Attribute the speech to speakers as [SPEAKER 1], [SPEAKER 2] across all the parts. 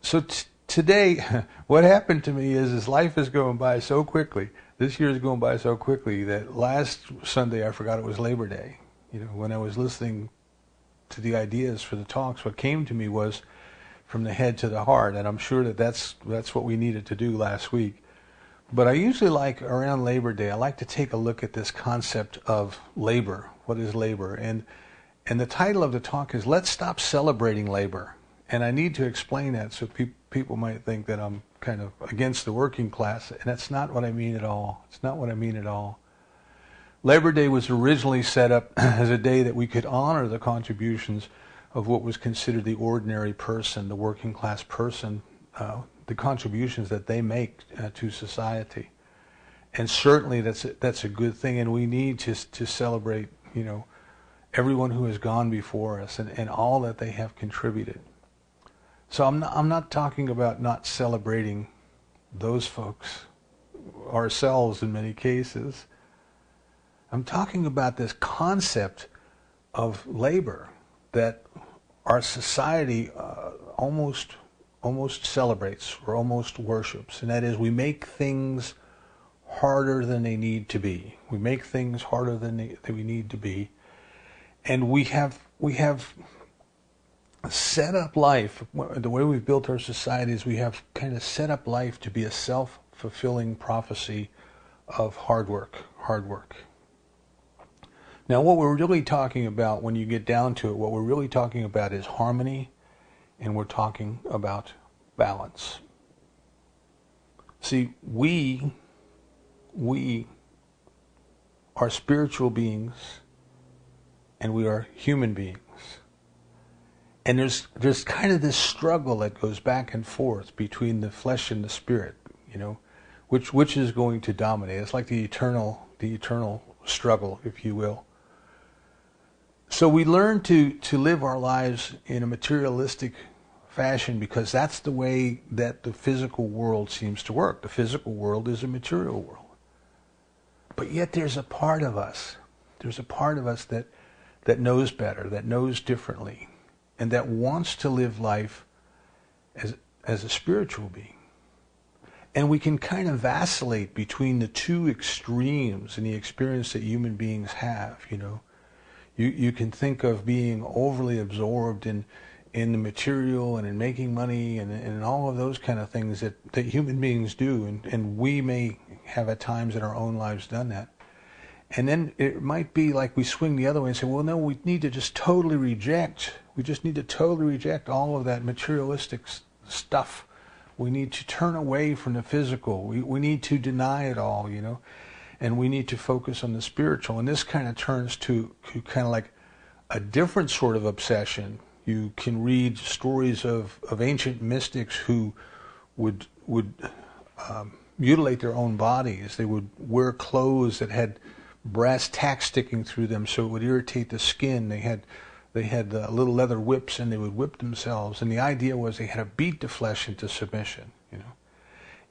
[SPEAKER 1] So today, what happened to me is life is going by so quickly. This year is going by so quickly that last Sunday I forgot it was Labor Day. When I was listening to the ideas for the talks, what came to me was from the head to the heart, and I'm sure that's what we needed to do last week. But I usually like, around Labor Day, I like to take a look at this concept of labor. What is labor? And the title of the talk is Let's Stop Celebrating Labor. And I need to explain that so people might think that I'm kind of against the working class, and that's not what I mean at all. It's not what I mean at all. Labor Day was originally set up as a day that we could honor the contributions of what was considered the ordinary person, the working class person, the contributions that they make to society. And certainly that's a good thing, and we need to celebrate, everyone who has gone before us and all that they have contributed. So I'm not talking about not celebrating those folks, ourselves in many cases. I'm talking about this concept of labor that our society almost celebrates or almost worships, and that is we make things harder than they need to be. We make things harder than we need to be, and we have set up life. The way we've built our society is we have kind of set up life to be a self-fulfilling prophecy of hard work. Now, what we're really talking about, when you get down to it, what we're really talking about is harmony, and we're talking about balance. See, we are spiritual beings, and we are human beings. And there's kind of this struggle that goes back and forth between the flesh and the spirit, which is going to dominate. It's like the eternal struggle, if you will. So we learn to live our lives in a materialistic fashion because that's the way that the physical world seems to work. The physical world is a material world. But yet there's a part of us that knows better, that knows differently, and that wants to live life as a spiritual being. And we can kind of vacillate between the two extremes in the experience that human beings have, You can think of being overly absorbed in the material and in making money and all of those kind of things that human beings do, and we may have at times in our own lives done that. And then it might be like we swing the other way and say, well, no, we just need to totally reject all of that materialistic stuff. We need to turn away from the physical. We need to deny it all, and we need to focus on the spiritual. And this kind of turns to kind of like a different sort of obsession. You can read stories of ancient mystics who would mutilate their own bodies. They would wear clothes that had brass tacks sticking through them so it would irritate the skin. They had little leather whips, and they would whip themselves. And the idea was they had to beat the flesh into submission.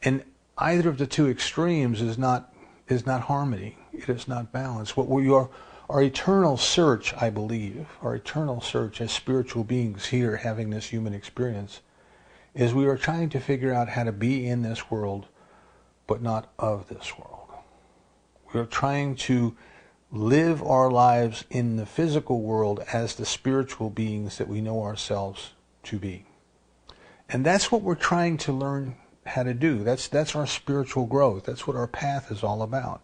[SPEAKER 1] And either of the two extremes is not harmony. It is not balance. What we are, our eternal search, I believe, our eternal search as spiritual beings here having this human experience, is we are trying to figure out how to be in this world, but not of this world. We are trying to live our lives in the physical world as the spiritual beings that we know ourselves to be. And that's what we're trying to learn how to do. That's our spiritual growth. That's what our path is all about.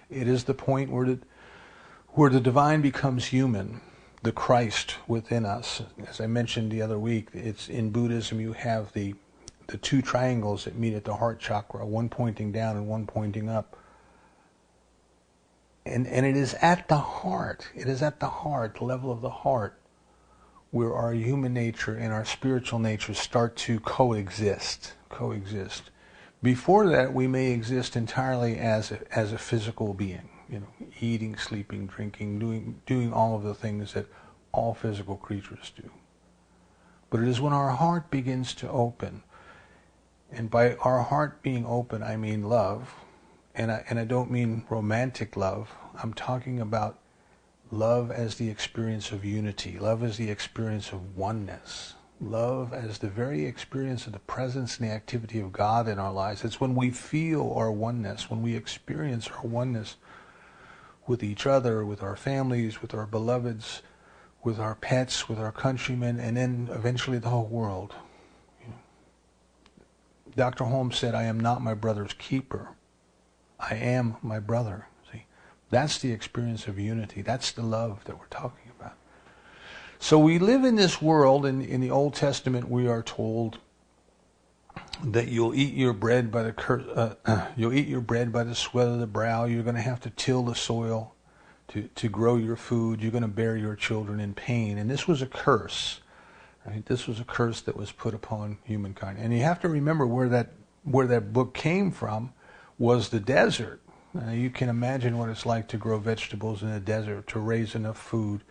[SPEAKER 1] It is the point where the divine becomes human, the Christ within us. As I mentioned the other week, it's in Buddhism you have the two triangles that meet at the heart chakra, one pointing down and one pointing up. And it is at the heart, the level of the heart, where our human nature and our spiritual nature start to coexist. Before that, we may exist entirely as a physical being, eating, sleeping, drinking, doing all of the things that all physical creatures do. But it is when our heart begins to open, and by our heart being open, I mean love, and I don't mean romantic love. I'm talking about love as the experience of unity, love as the experience of oneness, Love as the very experience of the presence and the activity of God in our lives. It's when we feel our oneness, when we experience our oneness with each other, with our families, with our beloveds, with our pets, with our countrymen, and then eventually the whole world. Dr. Holmes said, "I am not my brother's keeper. I am my brother." See, that's the experience of unity. That's the love that we're talking about. So we live in this world, and in the Old Testament we are told that you'll eat your bread by you'll eat your bread by the sweat of the brow. You're going to have to till the soil to grow your food. You're going to bear your children in pain. And this was a curse. Right? This was a curse that was put upon humankind. And you have to remember where that book came from was the desert. You can imagine what it's like to grow vegetables in the desert, to raise enough food,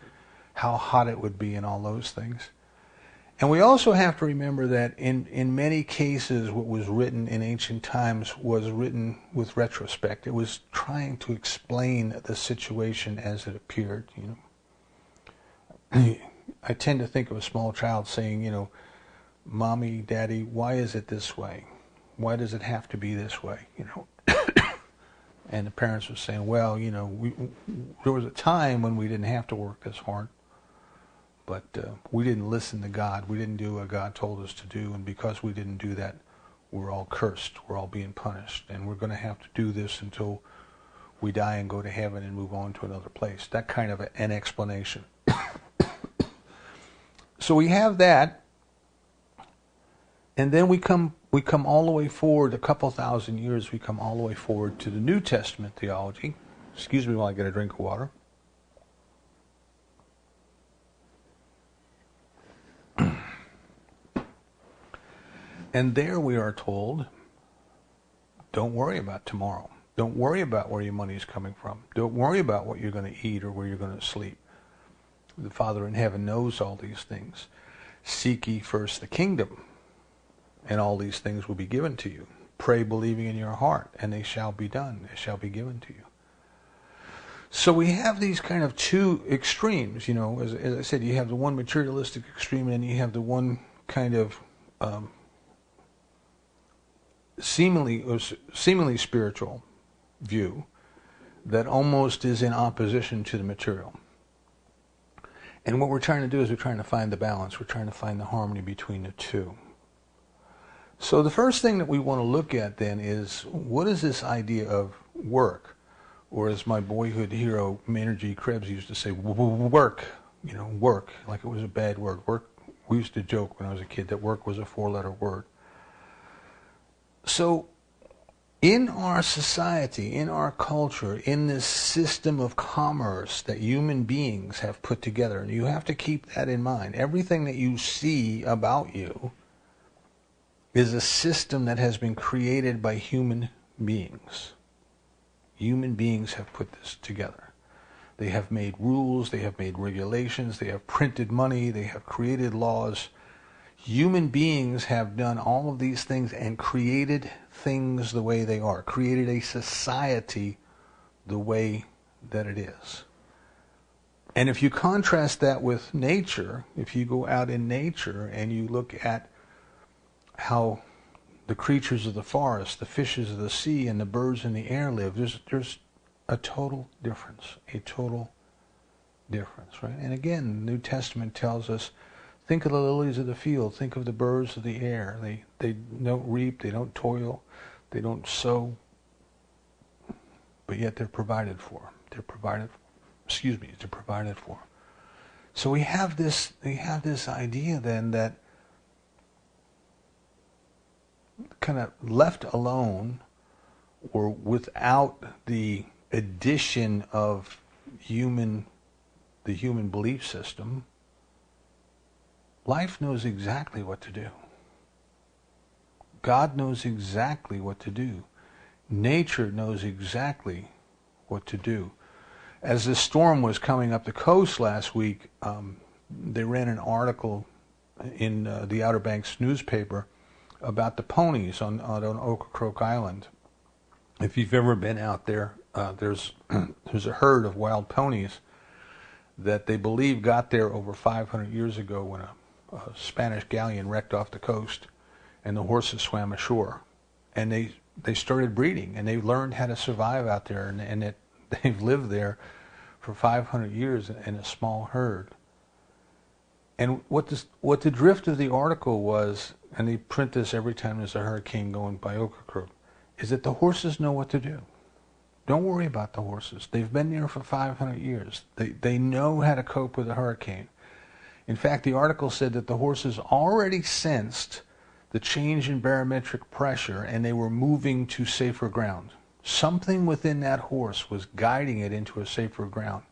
[SPEAKER 1] how hot it would be, and all those things. And we also have to remember that in many cases what was written in ancient times was written with retrospect. It was trying to explain the situation as it appeared. I tend to think of a small child saying, "Mommy, Daddy, why is it this way? Why does it have to be this way?" And the parents were saying, "Well, there was a time when we didn't have to work this hard. But we didn't listen to God. We didn't do what God told us to do. And because we didn't do that, we're all cursed. We're all being punished. And we're going to have to do this until we die and go to heaven and move on to another place." That kind of an explanation. So we have that. And then we come all the way forward, a couple thousand years, we come all the way forward to the New Testament theology. Excuse me while I get a drink of water. And there we are told, don't worry about tomorrow. Don't worry about where your money is coming from. Don't worry about what you're going to eat or where you're going to sleep. The Father in heaven knows all these things. Seek ye first the kingdom, and all these things will be given to you. Pray believing in your heart, and they shall be done. They shall be given to you. So we have these kind of two extremes. As I said, you have the one materialistic extreme, and then you have the one kind of seemingly spiritual view that almost is in opposition to the material. And what we're trying to do is we're trying to find the balance. We're trying to find the harmony between the two. So the first thing that we want to look at then is, what is this idea of work? Or as my boyhood hero Maynard G. Krebs used to say, work, work, like it was a bad word. Work, we used to joke when I was a kid that work was a 4-letter word. So in our society, in our culture, in this system of commerce that human beings have put together, and you have to keep that in mind, everything that you see about you is a system that has been created by human beings. Human beings have put this together. They have made rules, they have made regulations, they have printed money, they have created laws. Human beings have done all of these things and created things the way they are, created a society the way that it is. And if you contrast that with nature, if you go out in nature and you look at how the creatures of the forest, the fishes of the sea, and the birds in the air live, there's a total difference, right? And again, the New Testament tells us, think of the lilies of the field. Think of the birds of the air. They don't reap. They don't toil. They don't sow. But yet they're provided for. They're provided for. So we have this idea then that kind of left alone or without the addition of the human belief system, life knows exactly what to do. God knows exactly what to do. Nature knows exactly what to do. As the storm was coming up the coast last week, they ran an article in the Outer Banks newspaper about the ponies on Ocracoke Island. If you've ever been out there, there's a herd of wild ponies that they believe got there over 500 years ago when a Spanish galleon wrecked off the coast, and the horses swam ashore, and they started breeding, and they learned how to survive out there, and they've lived there for 500 years in a small herd. And what the drift of the article was, and they print this every time there's a hurricane going by Ocracoke, is that the horses know what to do. Don't worry about the horses. They've been there for 500 years. They know how to cope with a hurricane. In fact, the article said that the horses already sensed the change in barometric pressure, and they were moving to safer ground. Something within that horse was guiding it into a safer ground.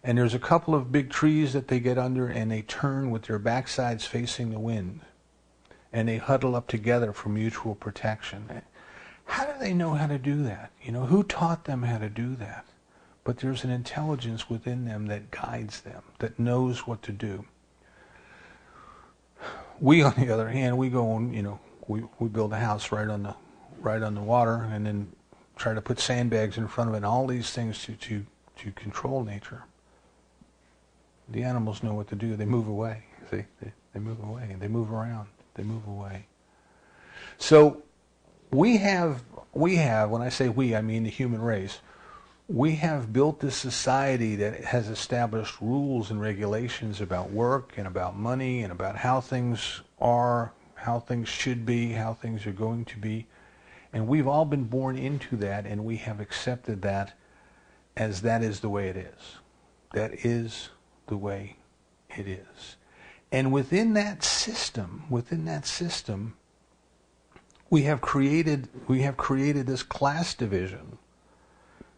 [SPEAKER 1] And there's a couple of big trees that they get under, and they turn with their backsides facing the wind. And they huddle up together for mutual protection. How do they know how to do that? You know, who taught them how to do that? But there's an intelligence within them that guides them, that knows what to do. We, on the other hand, we go on, you know, we build a house right on the water, and then try to put sandbags in front of it, and all these things to control nature. The animals know what to do. They move away. See, they move away. They move around. They move away. So we have. When I say we, I mean the human race. We have built this society that has established rules and regulations about work and about money and about how things are, how things should be, how things are going to be. And we've all been born into that, and we have accepted that as that is the way it is. That is the way it is. And within that system, we have created this class division.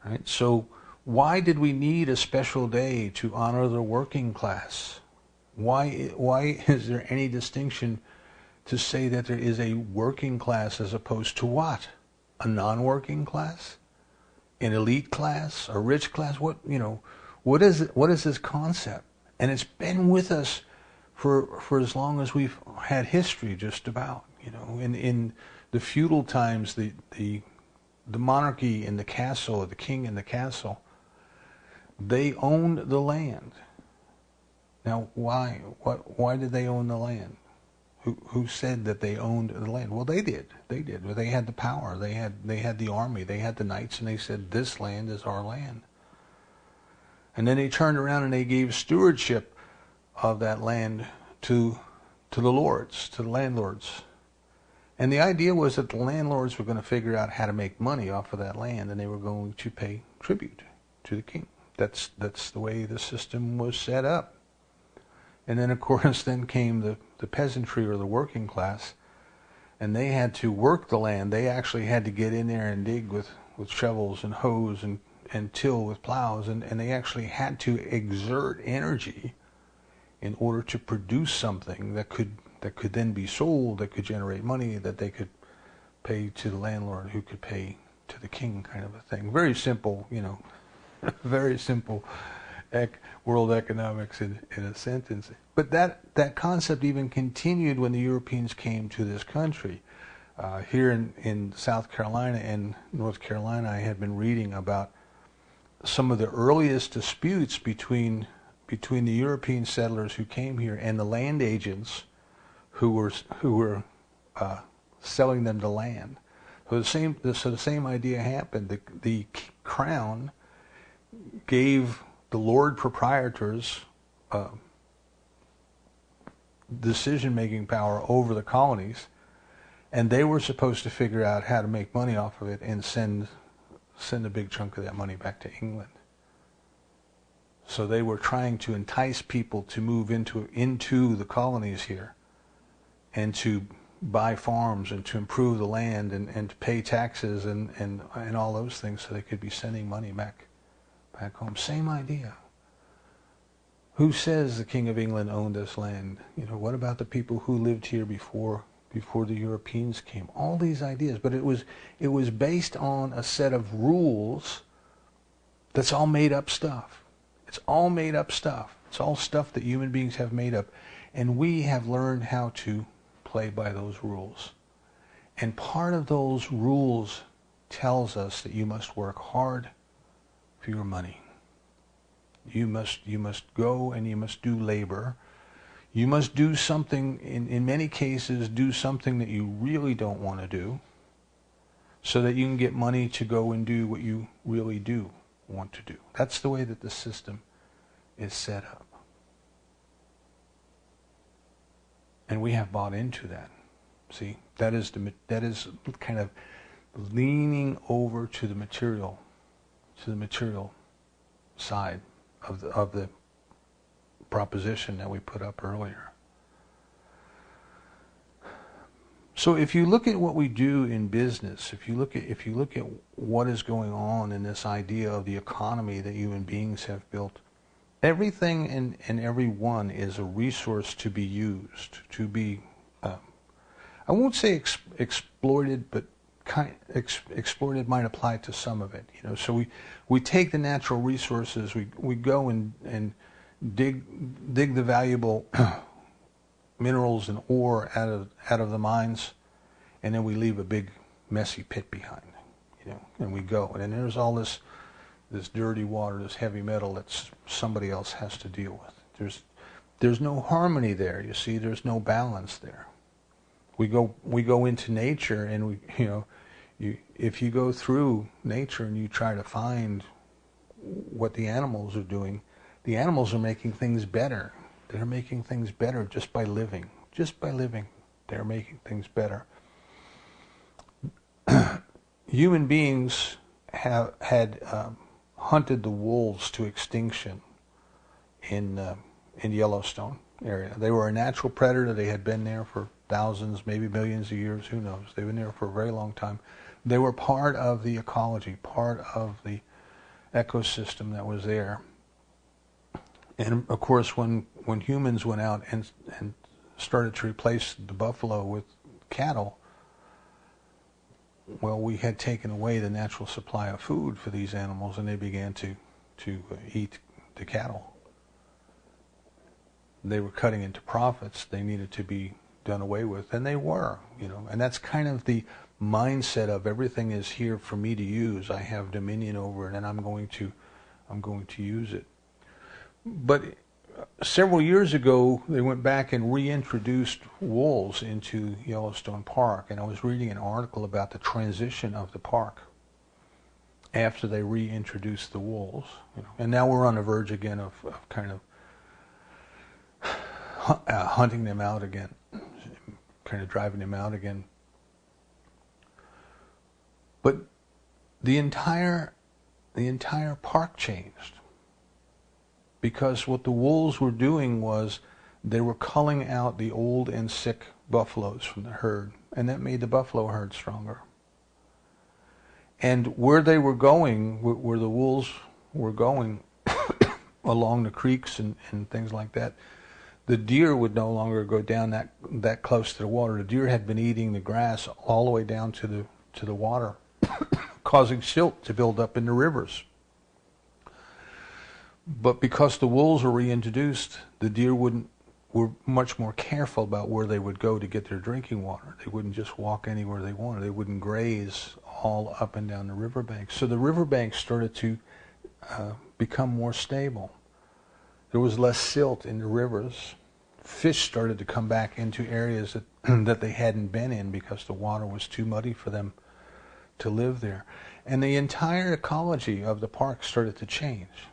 [SPEAKER 1] Right? So why did we need a special day to honor the working class? Why is there any distinction to say that there is a working class as opposed to what? A non-working class? An elite class? A rich class? What is it? What is this concept? And it's been with us for as long as we've had history, just about. You know, in the feudal times, the monarchy in the castle, or the king in the castle, they owned the land. Now, why? Why did they own the land? Who said that they owned the land? Well, they did. They did. They had the power. They had the army. They had the knights, and they said, "This land is our land." And then they turned around and they gave stewardship of that land to the lords, to the landlords. And the idea was that the landlords were going to figure out how to make money off of that land, and they were going to pay tribute to the king. That's the way the system was set up. And then, of course, then came the peasantry, or the working class, and they had to work the land. They actually had to get in there and dig with shovels and hoes and till with plows, and they actually had to exert energy in order to produce something that could then be sold, that could generate money, that they could pay to the landlord, who could pay to the king, kind of a thing. Very simple, very simple world economics in a sentence. But that concept even continued when the Europeans came to this country. Here in South Carolina and North Carolina, I had been reading about some of the earliest disputes between the European settlers who came here and the land agents who were selling them the land. So the same idea happened. The crown gave the lord proprietors decision-making power over the colonies, and they were supposed to figure out how to make money off of it and send a big chunk of that money back to England. So they were trying to entice people to move into the colonies here, and to buy farms, and to improve the land, and to pay taxes and all those things, so they could be sending money back home. Same idea. Who says the King of England owned this land? What about the people who lived here before the Europeans came? All these ideas, but it was based on a set of rules that's all made up stuff. It's all made up stuff. It's all stuff that human beings have made up, and we have learned how to play by those rules. And part of those rules tells us that you must work hard for your money. You must go and you must do labor. You must do something, in many cases, do something that you really don't want to do so that you can get money to go and do what you really do want to do. That's the way that the system is set up. And we have bought into that. See, that is kind of leaning over to the material side of the proposition that we put up earlier. So if you look at what we do in business, if you look at what is going on in this idea of the economy that human beings have built, everything and everyone is a resource to be used, to be, I won't say exploited, but exploited might apply to some of it. You know, so we take the natural resources, we go and dig the valuable minerals and ore out of the mines, and then we leave a big messy pit behind. You know, and we go, and then there's all this dirty water, this heavy metal that somebody else has to deal with. There's no harmony there. You see, there's no balance there. We go into nature, and if you go through nature and you try to find what the animals are doing, the animals are making things better. They're making things better just by living. Just by living, they're making things better. Human beings had hunted the wolves to extinction in Yellowstone area. They were a natural predator. They had been there for thousands, maybe millions of years, who knows. They've been there for a very long time. They were part of the ecology, part of the ecosystem that was there. And of course, when humans went out and started to replace the buffalo with cattle, well, we had taken away the natural supply of food for these animals, and they began to eat the cattle. They were cutting into profits. They needed to be done away with, and they were, you know. And that's kind of the mindset of everything is here for me to use. I have dominion over it, and I'm going to use it. But several years ago, they went back and reintroduced wolves into Yellowstone Park, and I was reading an article about the transition of the park after they reintroduced the wolves. You know, and now we're on the verge again of kind of hunting them out again, kind of driving them out again. But the entire park changed. Because what the wolves were doing was they were culling out the old and sick buffaloes from the herd, and that made the buffalo herd stronger. And where they were going, where the wolves were going, along the creeks and things like that, the deer would no longer go down that close to the water. The deer had been eating the grass all the way down to the water, causing silt to build up in the rivers. But because the wolves were reintroduced, the deer were much more careful about where they would go to get their drinking water. They wouldn't just walk anywhere they wanted. They wouldn't graze all up and down the riverbanks. So the riverbanks started to become more stable. There was less silt in the rivers. Fish started to come back into areas that they hadn't been in because the water was too muddy for them to live there. And the entire ecology of the park started to change.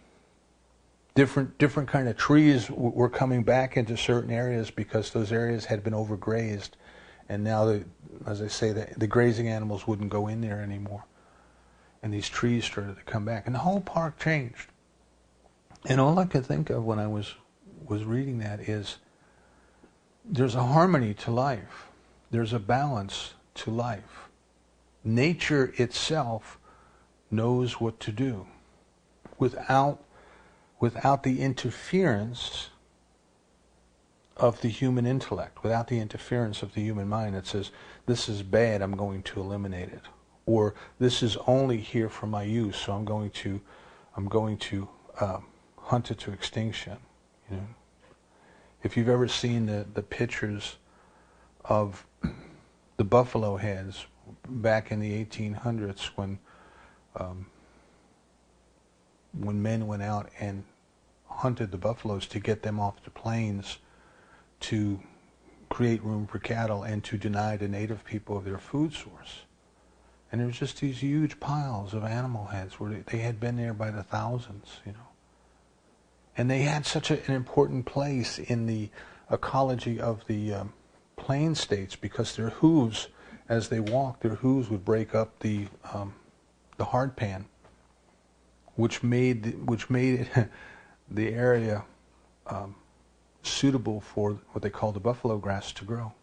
[SPEAKER 1] Different kind of trees were coming back into certain areas because those areas had been overgrazed, and now, as I say, the grazing animals wouldn't go in there anymore, and these trees started to come back, and the whole park changed. And all I could think of when I was reading that is there's a harmony to life, there's a balance to life. Nature itself knows what to do without the interference of the human intellect, without the interference of the human mind that says, this is bad, I'm going to eliminate it. Or this is only here for my use, so I'm going to hunt it to extinction. You know? If you've ever seen the pictures of the buffalo heads back in the 1800s when men went out and hunted the buffaloes to get them off the plains to create room for cattle and to deny the native people of their food source. And there was just these huge piles of animal heads where they had been there by the thousands, you know. And they had such an important place in the ecology of the plain states because their hooves, as they walked, their hooves would break up the hard pan, which made it the area suitable for what they call the buffalo grass to grow.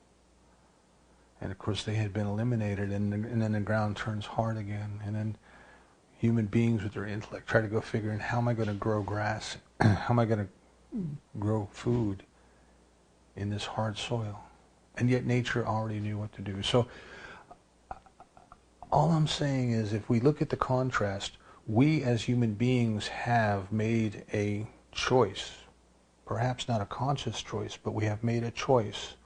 [SPEAKER 1] And of course they had been eliminated, and then the ground turns hard again, and then human beings with their intellect try to go figure out, how am I going to grow grass? How am I going to grow food in this hard soil? And yet nature already knew what to do. So all I'm saying is, if we look at the contrast, we as human beings have made a choice, perhaps not a conscious choice, but we have made a choice.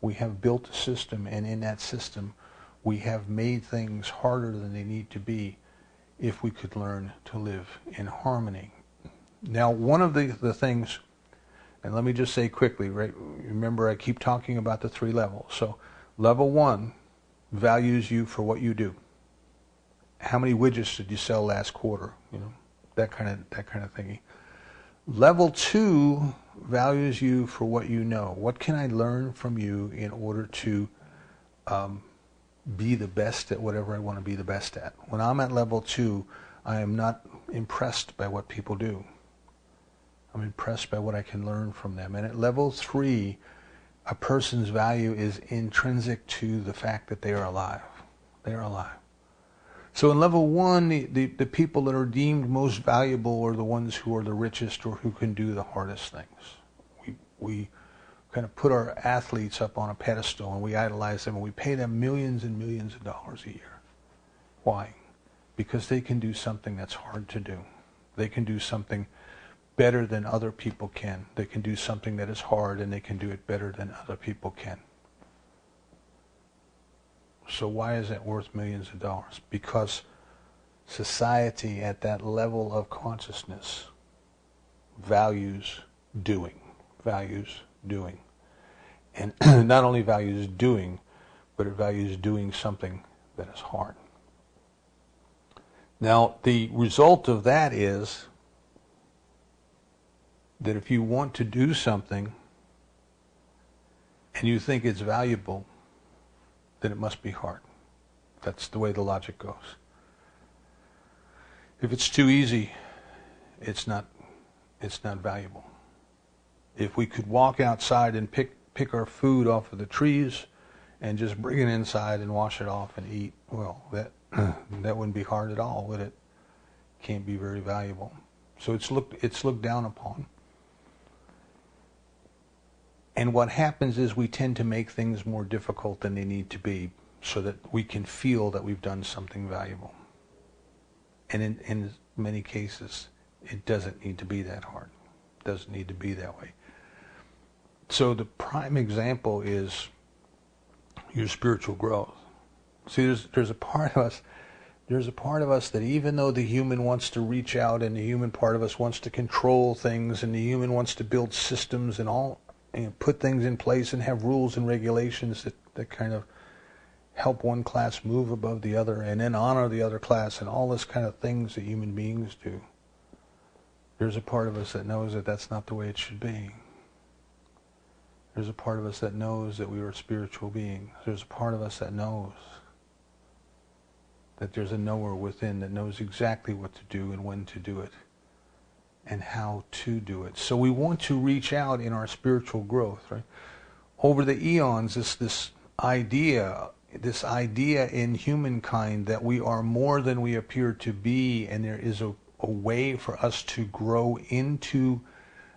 [SPEAKER 1] We have built a system, and in that system we have made things harder than they need to be if we could learn to live in harmony. Now, one of the things, and let me just say quickly, right? Remember, I keep talking about the 3 levels. So level 1 values you for what you do. How many widgets did you sell last quarter? You know, that kind of thingy. Level 2 values you for what you know. What can I learn from you in order to be the best at whatever I want to be the best at? When I'm at level 2, I am not impressed by what people do. I'm impressed by what I can learn from them. And at level 3, a person's value is intrinsic to the fact that they are alive. They are alive. So in level 1, the people that are deemed most valuable are the ones who are the richest or who can do the hardest things. We kind of put our athletes up on a pedestal and we idolize them, and we pay them millions and millions of dollars a year. Why? Because they can do something that's hard to do. They can do something better than other people can. They can do something that is hard, and they can do it better than other people can. So why is that worth millions of dollars? Because society at that level of consciousness values doing. And not only values doing, but it values doing something that is hard. Now, the result of that is that if you want to do something and you think it's valuable, then it must be hard. That's the way the logic goes. If it's too easy, it's not valuable. If we could walk outside and pick our food off of the trees and just bring it inside and wash it off and eat, well, that wouldn't be hard at all, would it? Can't be very valuable. So it's looked down upon. And what happens is we tend to make things more difficult than they need to be so that we can feel that we've done something valuable. And in many cases, it doesn't need to be that hard. It doesn't need to be that way. So the prime example is your spiritual growth. See, there's a part of us that, even though the human wants to reach out, and the human part of us wants to control things, and the human wants to build systems and all, and put things in place and have rules and regulations that kind of help one class move above the other and then honor the other class and all this kind of things that human beings do. There's a part of us that knows that that's not the way it should be. There's a part of us that knows that we are spiritual beings. There's a part of us that knows that there's a knower within that knows exactly what to do and when to do it and how to do it. So we want to reach out in our spiritual growth, right? Over the eons, this idea in humankind that we are more than we appear to be, and there is a way for us to grow into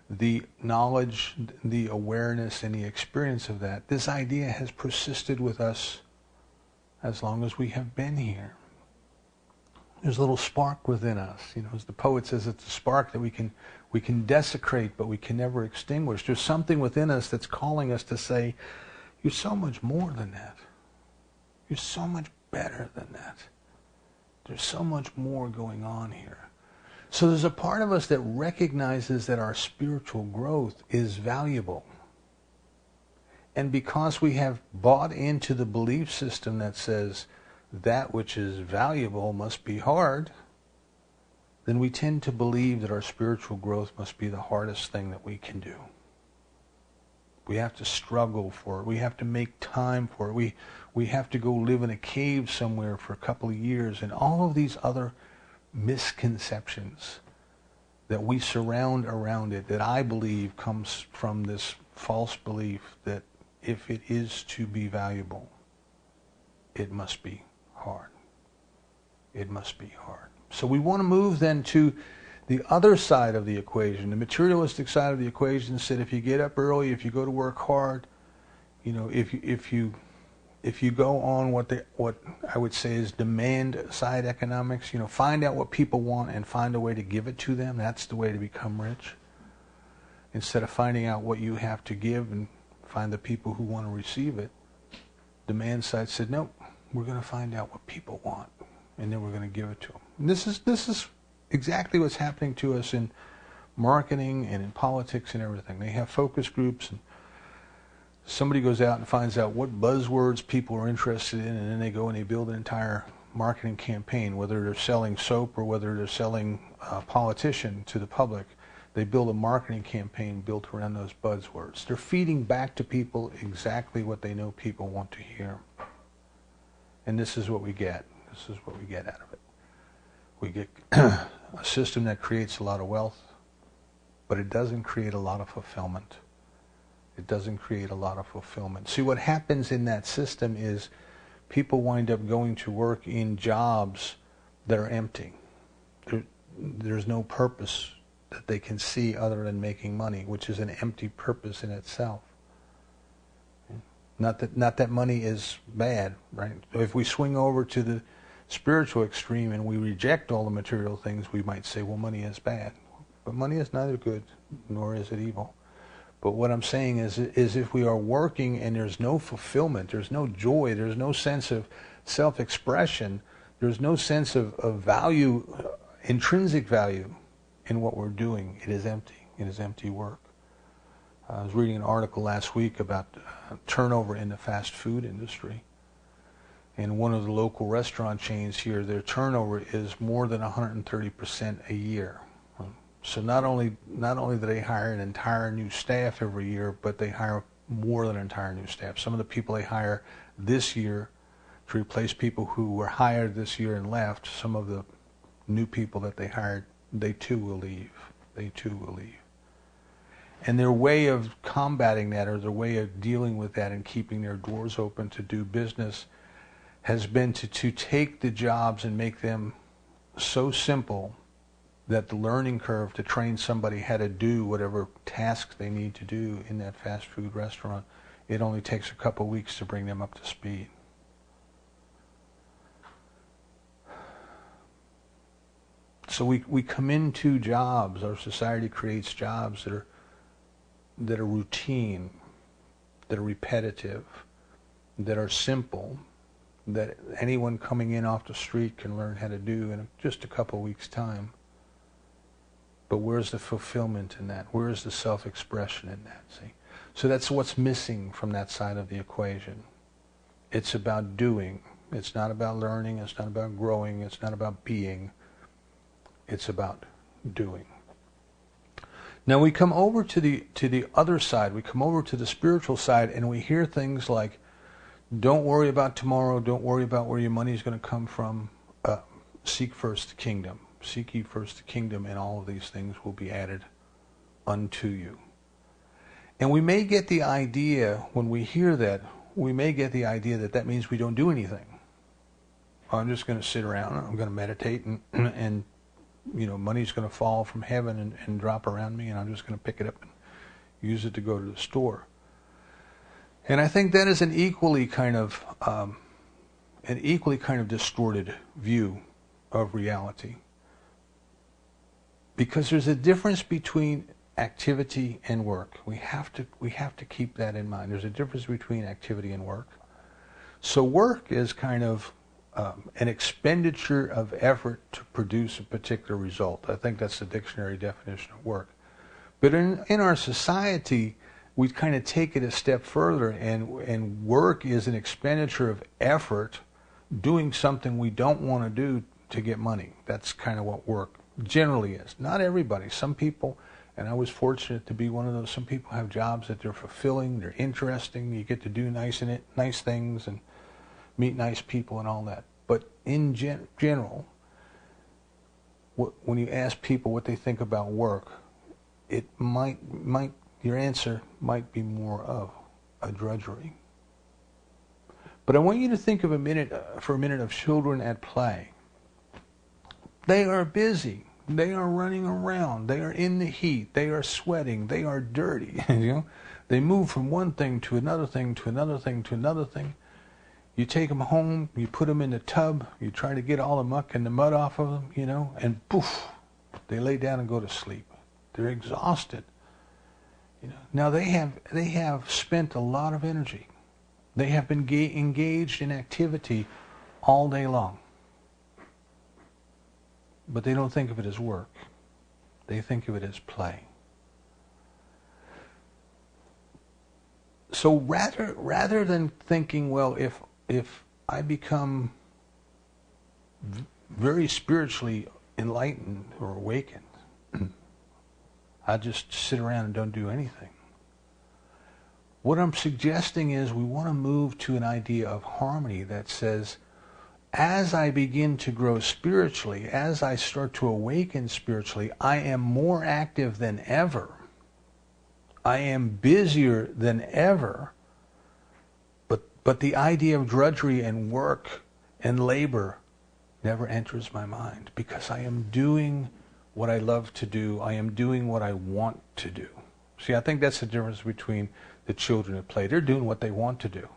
[SPEAKER 1] the knowledge, the awareness, and the experience of that. This idea has persisted with us as long as we have been here. There's a little spark within us. You know, as the poet says, it's a spark that we can desecrate, but we can never extinguish. There's something within us that's calling us to say, you're so much more than that. You're so much better than that. There's so much more going on here. So there's a part of us that recognizes that our spiritual growth is valuable. And because we have bought into the belief system that says that which is valuable must be hard, then we tend to believe that our spiritual growth must be the hardest thing that we can do. We have to struggle for it. We have to make time for it. We have to go live in a cave somewhere for a couple of years, and all of these other misconceptions that we surround around it, that I believe comes from this false belief that if it is to be valuable, it must be hard. It must be hard. So we want to move then to the other side of the equation. The materialistic side of the equation said if you get up early, if you go to work hard, if you go on what I would say is demand side economics, find out what people want and find a way to give it to them, that's the way to become rich. Instead of finding out what you have to give and find the people who want to receive it, demand side said, nope, we're going to find out what people want, and then we're going to give it to them. And this is exactly what's happening to us in marketing and in politics and everything. They have focus groups, and somebody goes out and finds out what buzzwords people are interested in, and then they go and they build an entire marketing campaign, whether they're selling soap or whether they're selling a politician to the public. They build a marketing campaign built around those buzzwords. They're feeding back to people exactly what they know people want to hear. And this is what we get. This is what we get out of it. We get a system that creates a lot of wealth, but it doesn't create a lot of fulfillment. It doesn't create a lot of fulfillment. See, what happens in that system is people wind up going to work in jobs that are empty. There's no purpose that they can see other than making money, which is an empty purpose in itself. Not that money is bad, right? If we swing over to the spiritual extreme and we reject all the material things, we might say, well, money is bad. But money is neither good nor is it evil. But what I'm saying is if we are working and there's no fulfillment, there's no joy, there's no sense of self-expression, there's no sense of value, intrinsic value in what we're doing, it is empty. It is empty work. I was reading an article last week about turnover in the fast food industry. And one of the local restaurant chains here, their turnover is more than 130% a year. So not only do they hire an entire new staff every year, but they hire more than an entire new staff. Some of the people they hire this year to replace people who were hired this year and left, some of the new people that they hired, they too will leave. They too will leave. And their way of combating that, or their way of dealing with that and keeping their doors open to do business, has been to take the jobs and make them so simple that the learning curve to train somebody how to do whatever tasks they need to do in that fast food restaurant, it only takes a couple of weeks to bring them up to speed. So we come into jobs, our society creates jobs that are routine, that are repetitive, that are simple, that anyone coming in off the street can learn how to do in just a couple of weeks' time. But where's the fulfillment in that? Where's the self-expression in that? See? So that's what's missing from that side of the equation. It's about doing. It's not about learning. It's not about growing. It's not about being. It's about doing. Now we come over to the other side. We come over to the spiritual side, and we hear things like, don't worry about tomorrow. Don't worry about where your money is going to come from. Seek first the kingdom. Seek ye first the kingdom, and all of these things will be added unto you. And we may get the idea, when we hear that, we may get the idea that that means we don't do anything. I'm just going to sit around, I'm going to meditate, and money's going to fall from heaven and drop around me, and I'm just going to pick it up and use it to go to the store. And I think that is an equally kind of distorted view of reality. Because there's a difference between activity and work. We have to keep that in mind. There's a difference between activity and work. So work is kind of an expenditure of effort to produce a particular result. I think that's the dictionary definition of work. But in our society, we kind of take it a step further, and work is an expenditure of effort, doing something we don't want to do to get money. That's kind of what work generally is. Not everybody. Some people, and I was fortunate to be one of those, some people have jobs that they're fulfilling, they're interesting, you get to do nice things and meet nice people and all that. But in general, when you ask people what they think about work, it might your answer might be more of a drudgery. But I want you to think of for a minute of children at play. They are busy. They are running around. They are in the heat. They are sweating. They are dirty. They move from one thing to another thing to another thing to another thing. You take them home. You put them in the tub. You try to get all the muck and the mud off of them, and poof, they lay down and go to sleep. They're exhausted. Now they have spent a lot of energy. They have been engaged in activity all day long. But they don't think of it as work. They think of it as play. So rather than thinking, well, if I become very spiritually enlightened or awakened, I just sit around and don't do anything. What I'm suggesting is we want to move to an idea of harmony that says, as I begin to grow spiritually, as I start to awaken spiritually, I am more active than ever. I am busier than ever. But the idea of drudgery and work and labor never enters my mind, because I am doing what I love to do. I am doing what I want to do. See, I think that's the difference between the children at play. They're doing what they want to do.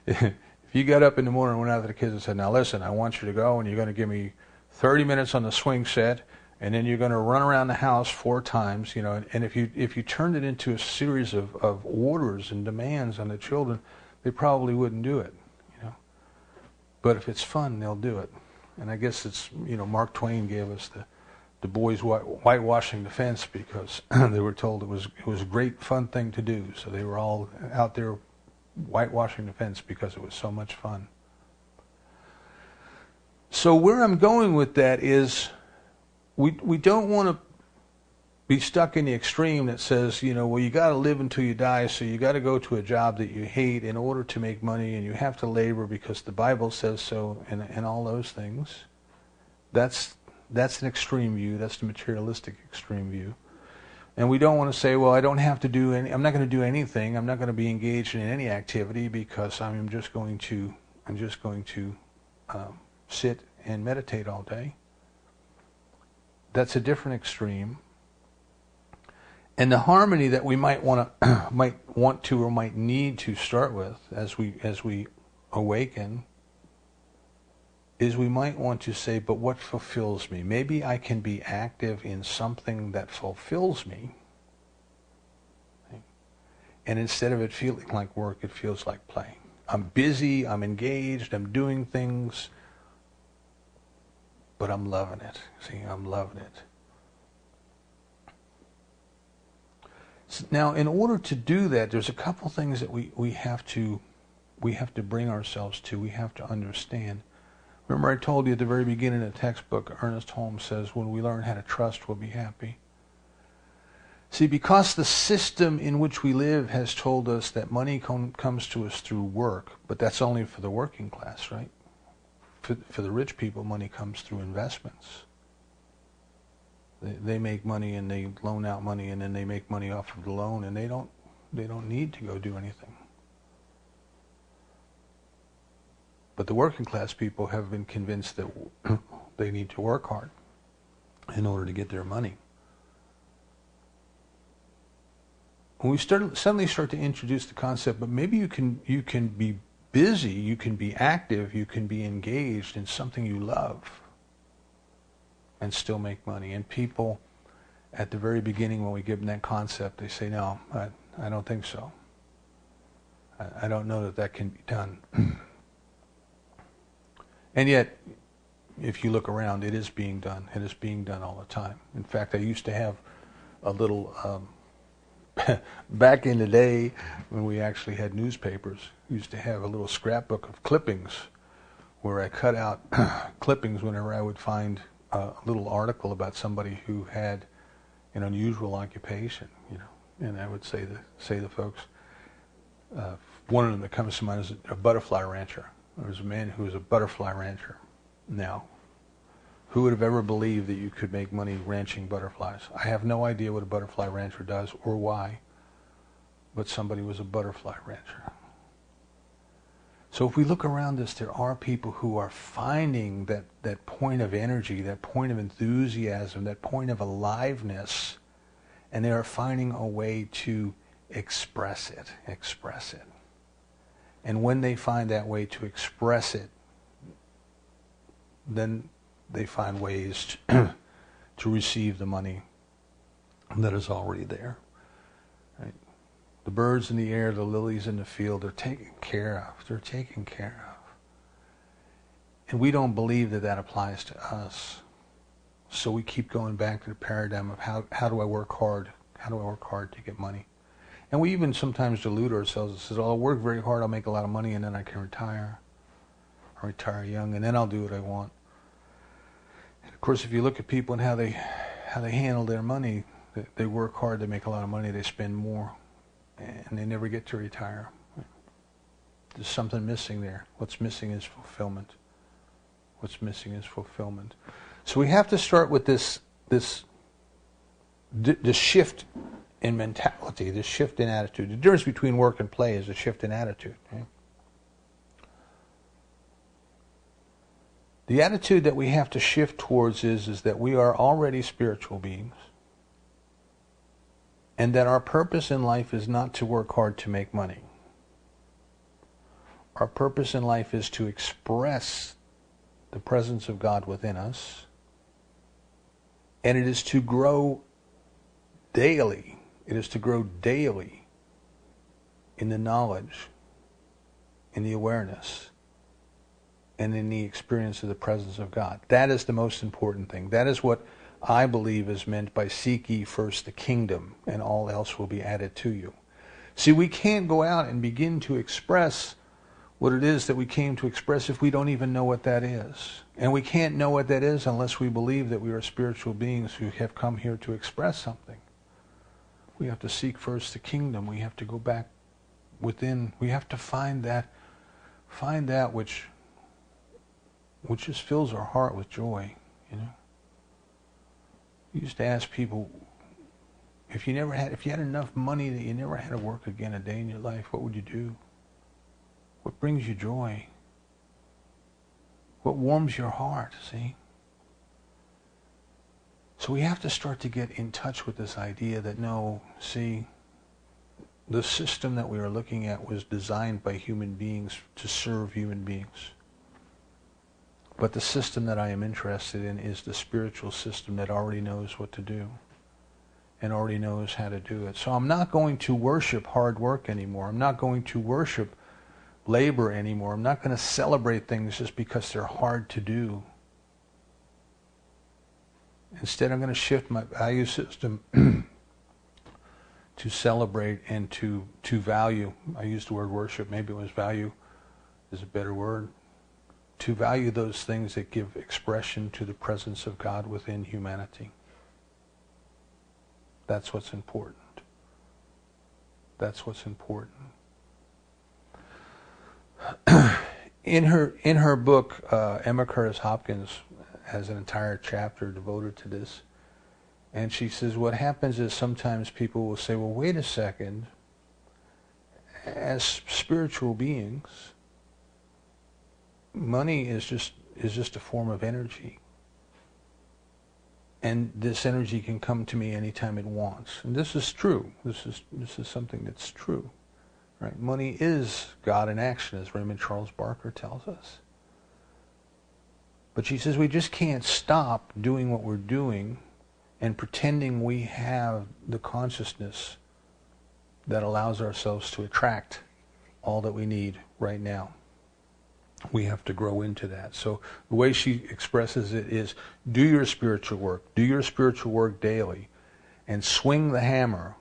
[SPEAKER 1] If you got up in the morning and went out to the kids and said, now listen, I want you to go and you're going to give me 30 minutes on the swing set, and then you're going to run around the house 4 times, and if you turned it into a series of orders and demands on the children, they probably wouldn't do it, But if it's fun, they'll do it. And I guess it's, Mark Twain gave us the boys whitewashing the fence because they were told it was a great fun thing to do. So they were all out there whitewashing the fence because it was so much fun. So where I'm going with that is we don't want to be stuck in the extreme that says, well, you got to live until you die, so you got to go to a job that you hate in order to make money, and you have to labor because the Bible says so, and all those things. That's an extreme view. That's the materialistic extreme view. And we don't want to say, well, I don't have to do I'm not going to do anything. I'm not going to be engaged in any activity because I'm just going to sit and meditate all day. That's a different extreme. And the harmony that we might want to or might need to start with as we awaken is we might want to say, but what fulfills me? Maybe I can be active in something that fulfills me. And instead of it feeling like work, it feels like play. I'm busy, I'm engaged, I'm doing things, but I'm loving it. See, I'm loving it. So now, in order to do that, there's a couple things that we have to bring ourselves to. We have to understand. Remember, I told you at the very beginning of the textbook, Ernest Holmes says, when we learn how to trust, we'll be happy. See, because the system in which we live has told us that money comes to us through work, but that's only for the working class, right? For the rich people, money comes through investments. They make money and they loan out money, and then they make money off of the loan, and they don't need to go do anything. But the working class people have been convinced that they need to work hard in order to get their money. When we suddenly start to introduce the concept, but maybe you can be busy, you can be active, you can be engaged in something you love and still make money. And people, at the very beginning when we give them that concept, they say, no, I don't think so. I don't know that can be done. And yet, if you look around, it is being done. It is being done all the time. In fact, I used to have a little back in the day when we actually had newspapers, we used to have a little scrapbook of clippings where I cut out clippings whenever I would find a little article about somebody who had an unusual occupation, and I would say to folks, one of them that comes to mind is a butterfly rancher. There was a man who was a butterfly rancher. Now, who would have ever believed that you could make money ranching butterflies? I have no idea what a butterfly rancher does or why, but somebody was a butterfly rancher. So if we look around us, there are people who are finding that point of energy, that point of enthusiasm, that point of aliveness, and they are finding a way to express it. And when they find that way to express it, then they find ways to receive the money that is already there. Right? The birds in the air, the lilies in the field, they're taken care of. They're taken care of. And we don't believe that applies to us. So we keep going back to the paradigm of how do I work hard? How do I work hard to get money? And we even sometimes delude ourselves and say, I'll work very hard, I'll make a lot of money, and then I can retire. I'll retire young, and then I'll do what I want. And of course, if you look at people and how they handle their money, they work hard, they make a lot of money, they spend more, and they never get to retire. There's something missing there. What's missing is fulfillment. What's missing is fulfillment. So we have to start with this shift in mentality, this shift in attitude. The difference between work and play is a shift in attitude. Right? The attitude that we have to shift towards is that we are already spiritual beings, and that our purpose in life is not to work hard to make money. Our purpose in life is to express the presence of God within us, and it is to grow daily. It is to grow daily in the knowledge, in the awareness, and in the experience of the presence of God. That is the most important thing. That is what I believe is meant by seek ye first the kingdom, and all else will be added to you. See, we can't go out and begin to express what it is that we came to express if we don't even know what that is. And we can't know what that is unless we believe that we are spiritual beings who have come here to express something. We have to seek first the kingdom. We have to go back within. We have to find that which just fills our heart with joy. We used to ask people, if you had enough money that you never had to work again a day in your life, what would you do? What brings you joy? What warms your heart? See? So we have to start to get in touch with this idea that the system that we are looking at was designed by human beings to serve human beings. But the system that I am interested in is the spiritual system that already knows what to do and already knows how to do it. So I'm not going to worship hard work anymore. I'm not going to worship labor anymore. I'm not going to celebrate things just because they're hard to do. Instead, I'm going to shift my value system to celebrate and to value. I used the word worship. Maybe it was value is a better word. To value those things that give expression to the presence of God within humanity. That's what's important. That's what's important. In her book, Emma Curtis Hopkins has an entire chapter devoted to this. And she says what happens is sometimes people will say, well, wait a second. As spiritual beings, money is just a form of energy. And this energy can come to me anytime it wants. And this is true. This is something that's true. Right? Money is God in action, as Raymond Charles Barker tells us. But she says we just can't stop doing what we're doing and pretending we have the consciousness that allows ourselves to attract all that we need right now. We have to grow into that. So the way she expresses it is, do your spiritual work. Do your spiritual work daily. And swing the hammer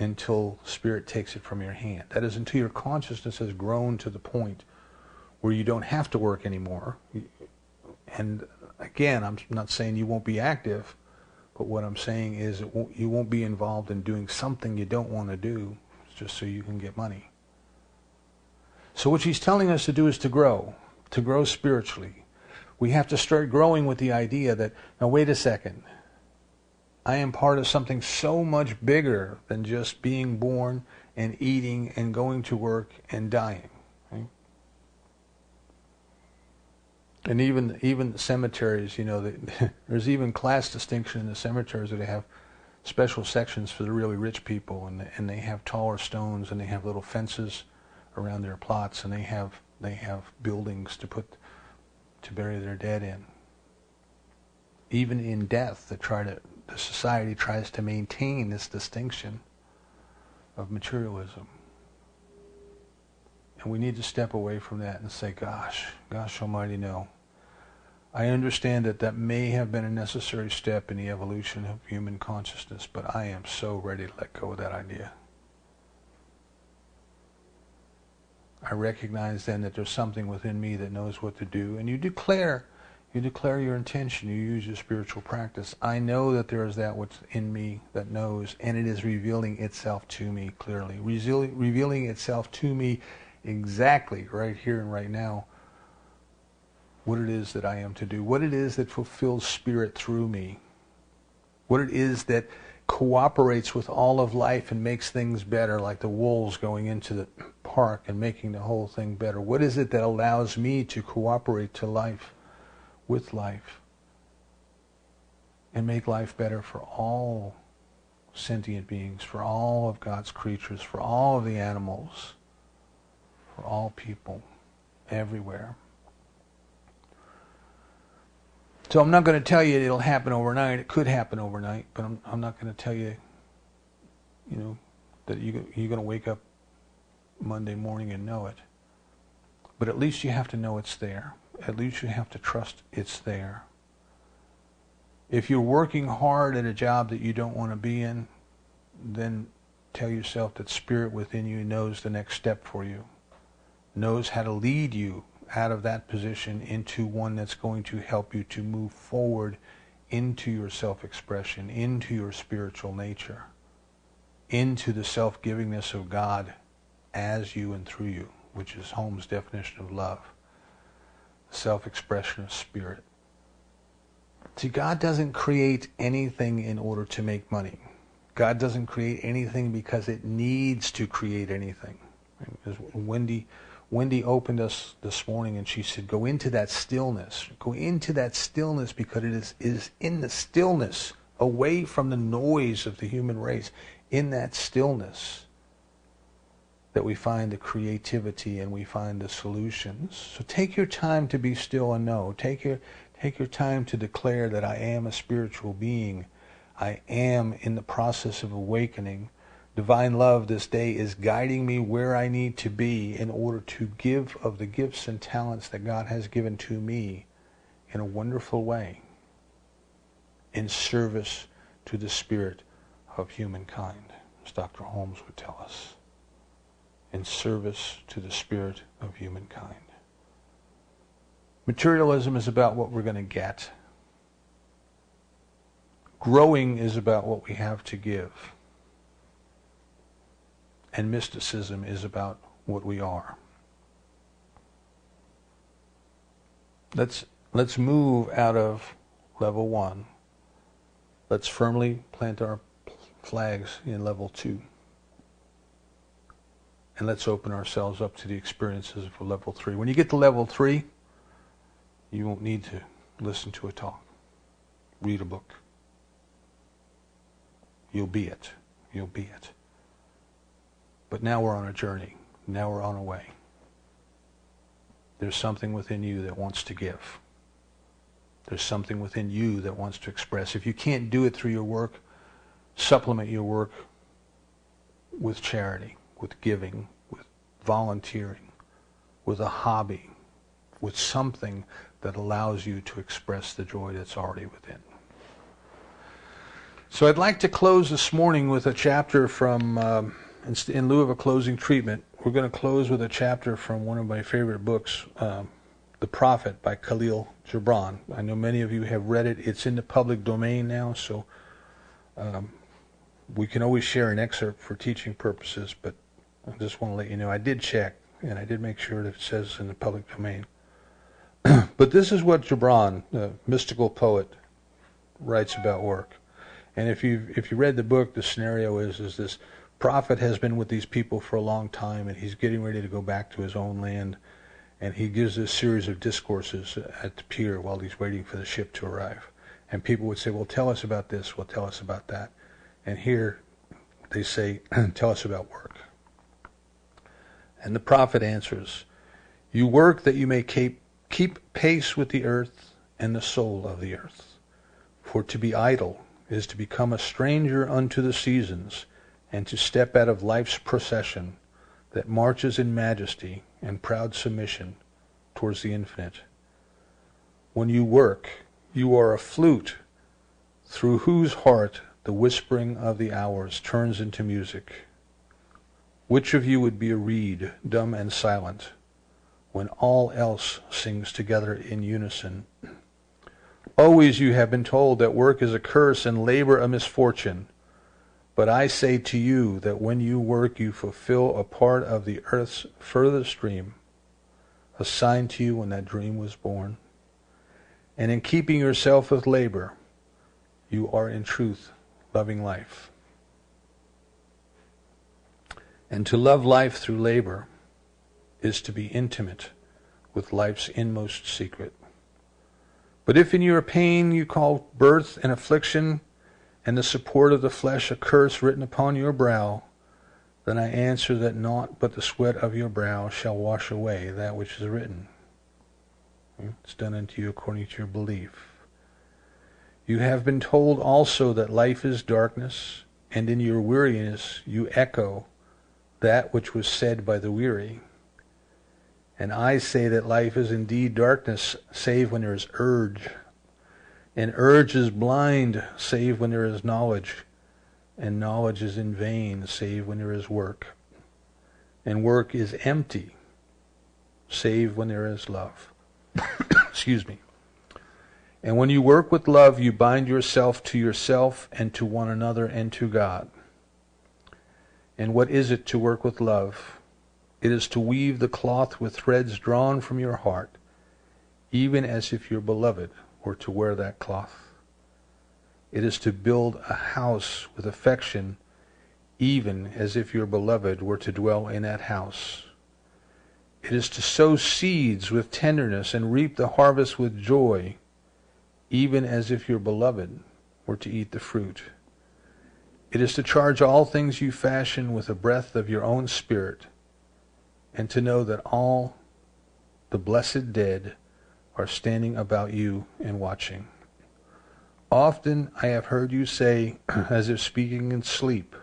[SPEAKER 1] until Spirit takes it from your hand. That is, until your consciousness has grown to the point where you don't have to work anymore. And again, I'm not saying you won't be active, but what I'm saying is you won't be involved in doing something you don't want to do just so you can get money. So what she's telling us to do is to grow spiritually. We have to start growing with the idea that, now wait a second, I am part of something so much bigger than just being born and eating and going to work and dying. Right? And even the cemeteries, there's even class distinction in the cemeteries that they have special sections for the really rich people, and they have taller stones, and they have little fences around their plots, and they have buildings to bury their dead in. Even in death, the society tries to maintain this distinction of materialism. And we need to step away from that and say, gosh almighty, no. I understand that may have been a necessary step in the evolution of human consciousness, but I am so ready to let go of that idea. I recognize then that there's something within me that knows what to do, and you declare your intention, you use your spiritual practice. I know that there is that what's in me that knows, and it is revealing itself to me clearly, revealing itself to me exactly right here and right now what it is that I am to do, what it is that fulfills Spirit through me, what it is that cooperates with all of life and makes things better, like the wolves going into the park and making the whole thing better. What is it that allows me to cooperate to life, with life, and make life better for all sentient beings, for all of God's creatures, for all of the animals, for all people, everywhere. So I'm not going to tell you it'll happen overnight. It could happen overnight, but I'm not going to tell you, that you're going to wake up Monday morning and know it. But at least you have to know it's there. At least you have to trust it's there. If you're working hard at a job that you don't want to be in, then tell yourself that Spirit within you knows the next step for you, knows how to lead you out of that position into one that's going to help you to move forward into your self-expression, into your spiritual nature, into the self-givingness of God as you and through you, which is Holmes' definition of love, self-expression of Spirit. See, God doesn't create anything in order to make money. God doesn't create anything because it needs to create anything. As Wendy opened us this morning and she said, go into that stillness. Go into that stillness because it is in the stillness, away from the noise of the human race, in that stillness that we find the creativity and we find the solutions. So take your time to be still and know. Take your time to declare that I am a spiritual being. I am in the process of awakening. Divine love this day is guiding me where I need to be in order to give of the gifts and talents that God has given to me in a wonderful way, in service to the spirit of humankind, as Dr. Holmes would tell us, in service to the spirit of humankind. Materialism is about what we're going to get. Growing is about what we have to give. And mysticism is about what we are. Let's move out of level 1. Let's firmly plant our flags in level 2. And let's open ourselves up to the experiences of level 3. When you get to level 3, you won't need to listen to a talk, read a book. You'll be it. You'll be it. But now we're on a journey. Now we're on a way. There's something within you that wants to give. There's something within you that wants to express. If you can't do it through your work, supplement your work with charity, with giving, with volunteering, with a hobby, with something that allows you to express the joy that's already within. So I'd like to close this morning with a chapter from, in lieu of a closing treatment, we're going to close with a chapter from one of my favorite books, The Prophet by Khalil Gibran. I know many of you have read it. It's in the public domain now, so we can always share an excerpt for teaching purposes, but I just want to let you know I did check, and I did make sure that it says in the public domain. But this is what Gibran, the mystical poet, writes about work. And if you read the book, the scenario is this prophet has been with these people for a long time, and he's getting ready to go back to his own land, and he gives this series of discourses at the pier while he's waiting for the ship to arrive. And people would say, well, tell us about this, well, tell us about that. And here they say, tell us about work. And the prophet answers, you work that you may keep pace with the earth and the soul of the earth. For to be idle is to become a stranger unto the seasons, and to step out of life's procession that marches in majesty and proud submission towards the infinite. When you work, you are a flute through whose heart the whispering of the hours turns into music. Which of you would be a reed, dumb and silent, when all else sings together in unison? Always you have been told that work is a curse and labor a misfortune. But I say to you that when you work, you fulfill a part of the earth's furthest dream, assigned to you when that dream was born. And in keeping yourself with labor, you are in truth loving life. And to love life through labor is to be intimate with life's inmost secret. But if in your pain you call birth an affliction, and the support of the flesh a curse written upon your brow, then I answer that naught but the sweat of your brow shall wash away that which is written. It's done unto you according to your belief. You have been told also that life is darkness, and in your weariness you echo that which was said by the weary. And I say that life is indeed darkness, save when there is urge. And urge is blind, save when there is knowledge. And knowledge is in vain, save when there is work. And work is empty, save when there is love. Excuse me. And when you work with love, you bind yourself to yourself and to one another and to God. And what is it to work with love? It is to weave the cloth with threads drawn from your heart, even as if your beloved were to wear that cloth. It is to build a house with affection, even as if your beloved were to dwell in that house. It is to sow seeds with tenderness and reap the harvest with joy, even as if your beloved were to eat the fruit. It is to charge all things you fashion with the breath of your own spirit, and to know that all the blessed dead are standing about you and watching. Often I have heard you say, as if speaking in sleep,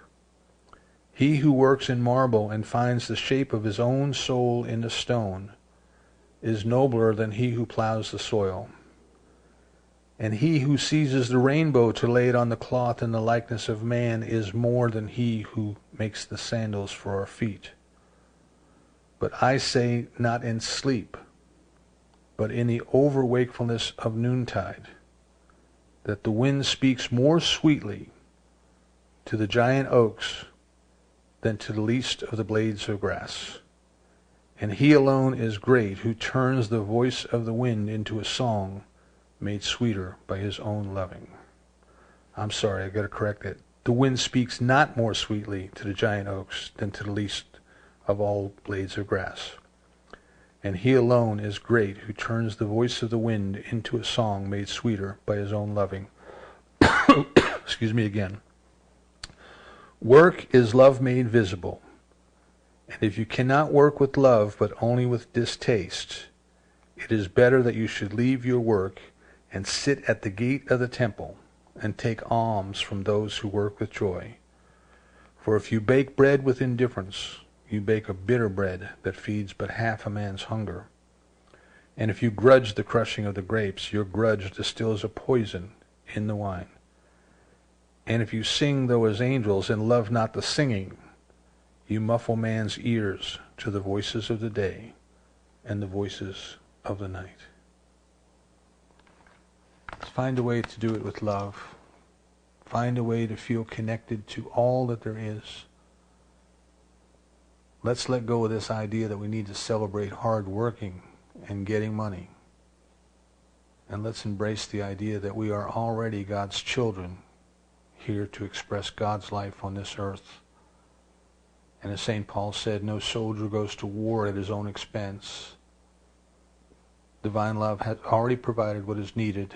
[SPEAKER 1] he who works in marble and finds the shape of his own soul in the stone is nobler than he who plows the soil. And he who seizes the rainbow to lay it on the cloth in the likeness of man is more than he who makes the sandals for our feet. But I say not in sleep, but in the over-wakefulness of noontide, that the wind speaks more sweetly to the giant oaks than to the least of the blades of grass. And he alone is great who turns the voice of the wind into a song made sweeter by his own loving. I'm sorry, I've got to correct it. The wind speaks not more sweetly to the giant oaks than to the least of all blades of grass. And he alone is great who turns the voice of the wind into a song made sweeter by his own loving. Excuse me again. Work is love made visible. And if you cannot work with love but only with distaste, it is better that you should leave your work and sit at the gate of the temple and take alms from those who work with joy. For if you bake bread with indifference, you bake a bitter bread that feeds but half a man's hunger. And if you grudge the crushing of the grapes, your grudge distills a poison in the wine. And if you sing though as angels and love not the singing, you muffle man's ears to the voices of the day and the voices of the night. Let's find a way to do it with love. Find a way to feel connected to all that there is. Let's let go of this idea that we need to celebrate hard working and getting money. And let's embrace the idea that we are already God's children, here to express God's life on this earth. And as St. Paul said, no soldier goes to war at his own expense. Divine love has already provided what is needed,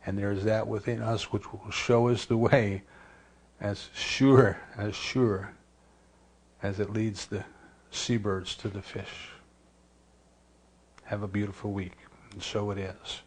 [SPEAKER 1] and there is that within us which will show us the way as sure as it leads the seabirds to the fish. Have a beautiful week, and so it is.